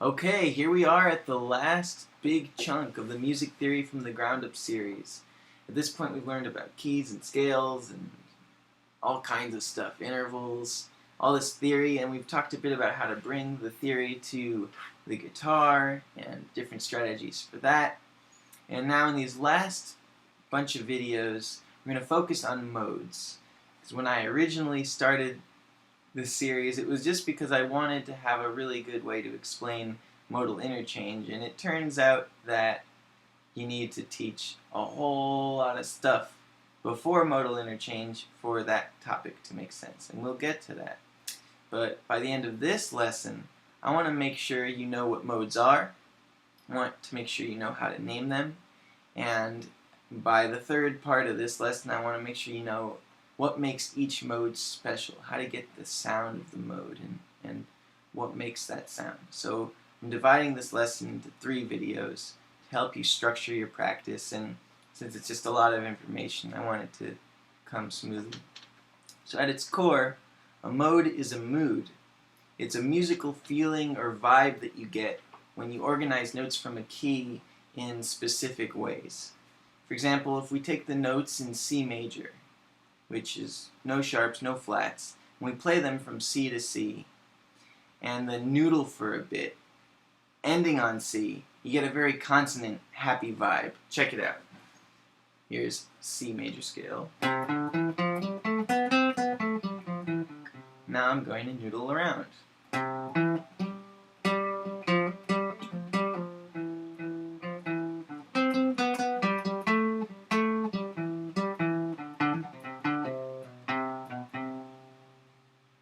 Okay, here we are at the last big chunk of the Music Theory from the Ground Up series. At this point we've learned about keys and scales and all kinds of stuff, intervals, all this theory, and we've talked a bit about how to bring the theory to the guitar and different strategies for that. And now in these last bunch of videos, we're going to focus on modes. Because when I originally started this series, it was just because I wanted to have a really good way to explain modal interchange, and it turns out that you need to teach a whole lot of stuff before modal interchange for that topic to make sense, and we'll get to that. But by the end of this lesson, I want to make sure you know what modes are. I want to make sure you know how to name them, and by the third part of this lesson, I want to make sure you know what makes each mode special, how to get the sound of the mode, and what makes that sound. So I'm dividing this lesson into 3 videos to help you structure your practice, and since it's just a lot of information, I want it to come smoothly. So at its core, a mode is a mood. It's a musical feeling or vibe that you get when you organize notes from a key in specific ways. For example, if we take the notes in C major, which is no sharps, no flats, and we play them from C to C, and then noodle for a bit, ending on C, you get a very consonant, happy vibe. Check it out. Here's C major scale. Now I'm going to noodle around.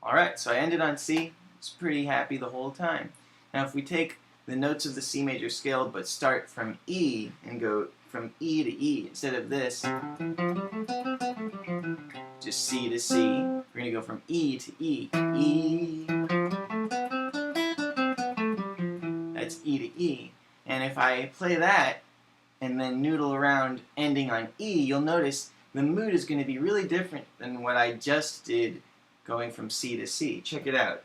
Alright, so I ended on C. It's pretty happy the whole time. Now if we take the notes of the C major scale but start from E and go from E to E, instead of this, just C to C, we're going to go from E to E. E. That's E to E. And if I play that and then noodle around ending on E, you'll notice the mood is going to be really different than what I just did going from C to C. Check it out.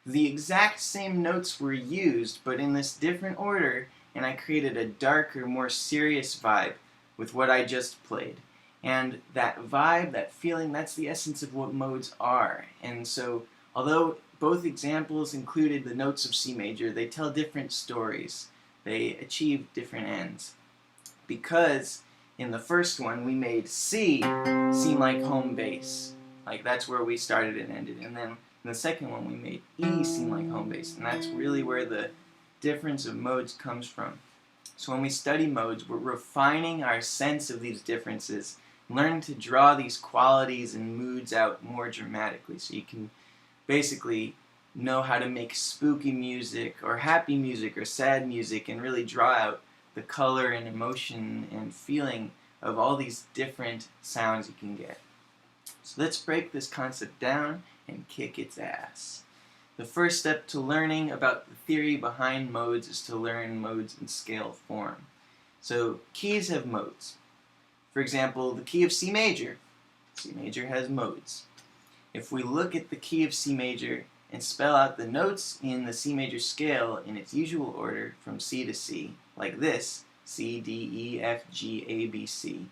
The exact same notes were used, but in this different order, and I created a darker, more serious vibe with what I just played. And that vibe, that feeling, that's the essence of what modes are. And so, although both examples included the notes of C major, they tell different stories. They achieve different ends. Because in the first one, we made C seem like home base. Like that's where we started and ended. And then in the second one, we made E seem like home base. And that's really where the difference of modes comes from. So when we study modes, we're refining our sense of these differences, learning to draw these qualities and moods out more dramatically, so you can basically know how to make spooky music or happy music or sad music and really draw out the color and emotion and feeling of all these different sounds you can get. So let's break this concept down and kick its ass. The first step to learning about the theory behind modes is to learn modes in scale form. So keys have modes. For example, the key of C major. C major has modes. If we look at the key of C major and spell out the notes in the C major scale in its usual order from C to C, like this, C, D, E, F, G, A, B, C,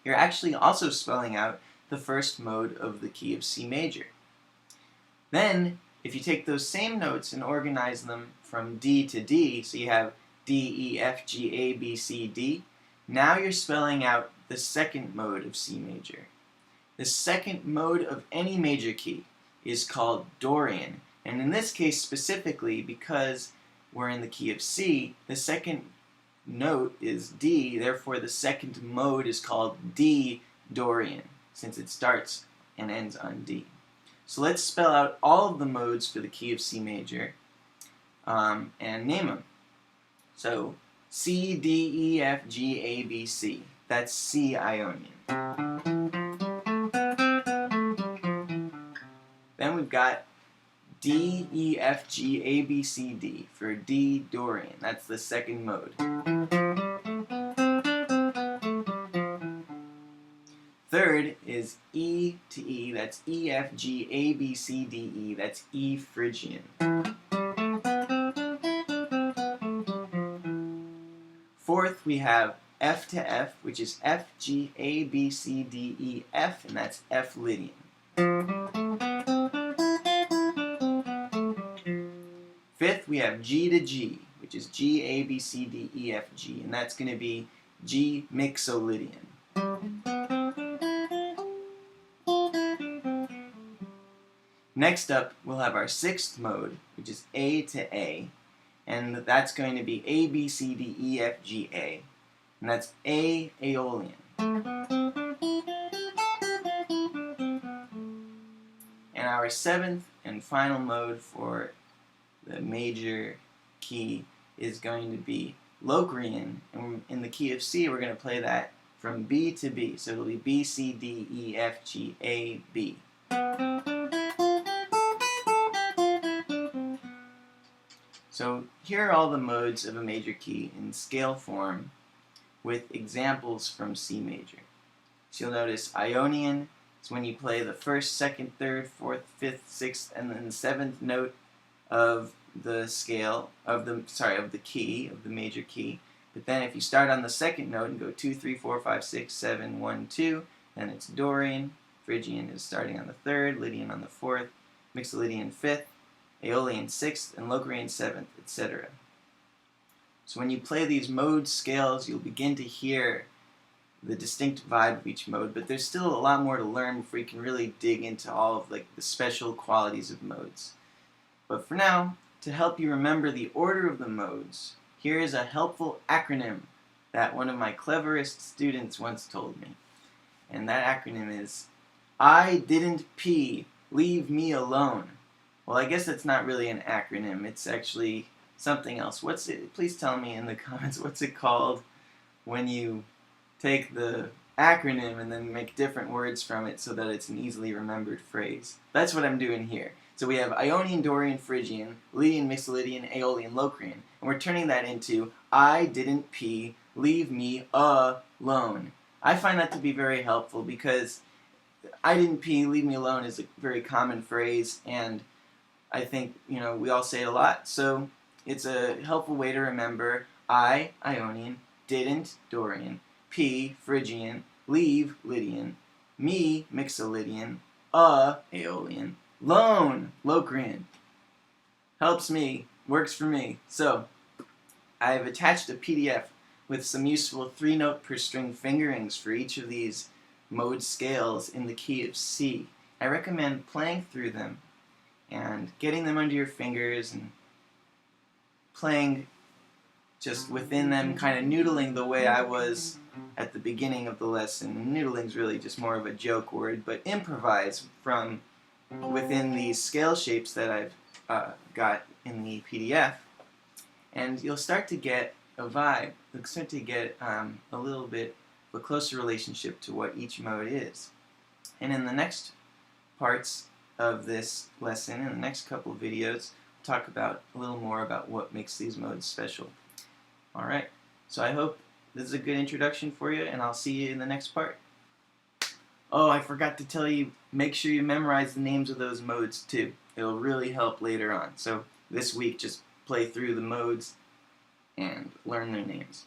you're actually also spelling out the first mode of the key of C major. Then, if you take those same notes and organize them from D to D, so you have D, E, F, G, A, B, C, D, now you're spelling out the second mode of C major. The second mode of any major key is called Dorian, and in this case specifically, because we're in the key of C, the second note is D, therefore the second mode is called D Dorian, since it starts and ends on D. So let's spell out all of the modes for the key of C major and name them. So C, D, E, F, G, A, B, C. That's C Ionian. Then we've got D, E, F, G, A, B, C, D for D Dorian. That's the second mode. Third is E to E. That's E, F, G, A, B, C, D, E. That's E Phrygian. Fourth, we have F to F, which is F, G, A, B, C, D, E, F, and that's F Lydian. Fifth, we have G to G, which is G, A, B, C, D, E, F, G, and that's going to be G Mixolydian. Next up, we'll have our sixth mode, which is A to A, and that's going to be A, B, C, D, E, F, G, A, and that's A Aeolian. And our seventh and final mode for the major key is going to be Locrian, and in the key of C, we're going to play that from B to B, so it'll be B, C, D, E, F, G, A, B. So here are all the modes of a major key in scale form with examples from C major. So you'll notice Ionian is when you play the first, second, third, fourth, fifth, sixth, and then the seventh note of the scale, of the key, of the major key. But then if you start on the second note and go 2, 3, 4, 5, 6, 7, 1, 2, then it's Dorian. Phrygian is starting on the third, Lydian on the fourth, Mixolydian fifth, Aeolian sixth, and Locrian seventh, etc. So when you play these mode scales, you'll begin to hear the distinct vibe of each mode, but there's still a lot more to learn before you can really dig into all of the special qualities of modes. But for now, to help you remember the order of the modes, here is a helpful acronym that one of my cleverest students once told me. And that acronym is, I didn't pee, leave me alone. Well, I guess that's not really an acronym. It's actually something else. What's it? Please tell me in the comments, what's it called when you take the acronym and then make different words from it so that it's an easily remembered phrase? That's what I'm doing here. So we have Ionian, Dorian, Phrygian, Lydian, Mixolydian, Aeolian, Locrian, and we're turning that into I didn't pee, leave me alone. I find that to be very helpful because I didn't pee, leave me alone is a very common phrase, and I think, we all say it a lot, so it's a helpful way to remember I, Ionian, didn't, Dorian, pee, Phrygian, leave, Lydian, me, Mixolydian, Aeolian, lone, Locrian. Helps me, works for me. So, I've attached a PDF with some useful 3-note per string fingerings for each of these mode scales in the key of C. I recommend playing through them and getting them under your fingers and playing just within them, kind of noodling the way I was at the beginning of the lesson. Noodling's really just more of a joke word, but improvise from within these scale shapes that I've got in the PDF, and you'll start to get a vibe. You'll start to get a little bit of a closer relationship to what each mode is. And in the next parts of this lesson, in the next couple of videos, we'll talk about a little more about what makes these modes special. Alright, so I hope this is a good introduction for you, and I'll see you in the next part. Oh, I forgot to tell you, make sure you memorize the names of those modes too. It'll really help later on. So this week, just play through the modes and learn their names.